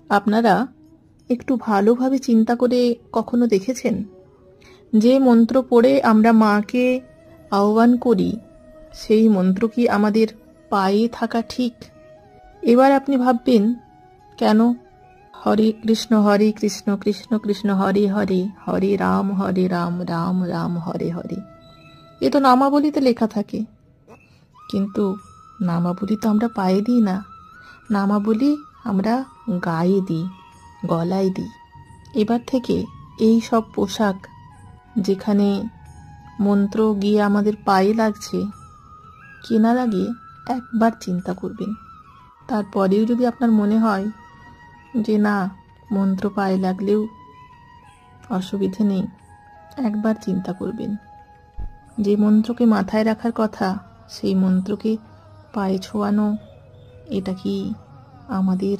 আপনারা একটু ভালোভাবে চিন্তা করে কখনো দেখেছেন যে মন্ত্র পড়ে আমরা মাকে আহ্বান করি সেই মন্ত্র কি আমাদের পায়ে থাকা ঠিক? এবার আপনি ভাববেন, কেন হরে কৃষ্ণ কৃষ্ণ কৃষ্ণ হরে হরে, হরে রাম রাম রাম হরে হরে, এ তো নামাবলিতে লেখা থাকে। কিন্তু নামাবলি তো আমরা পায়ে দিই না, নামাবলি আমরা গায়ে দিই, গলায় দিই। এবার থেকে এই সব পোশাক যেখানে মন্ত্র গিয়ে আমাদের পায়ে লাগছে, কেনার আগে একবার চিন্তা করবেন। তারপরেও যদি আপনার মনে হয় যে না, মন্ত্র পায়ে লাগলেও অসুবিধে নেই, একবার চিন্তা করবেন যে মন্ত্রকে মাথায় রাখার কথা, সেই মন্ত্রকে পায়ে ছোঁয়ানো, এটা কি আমাদের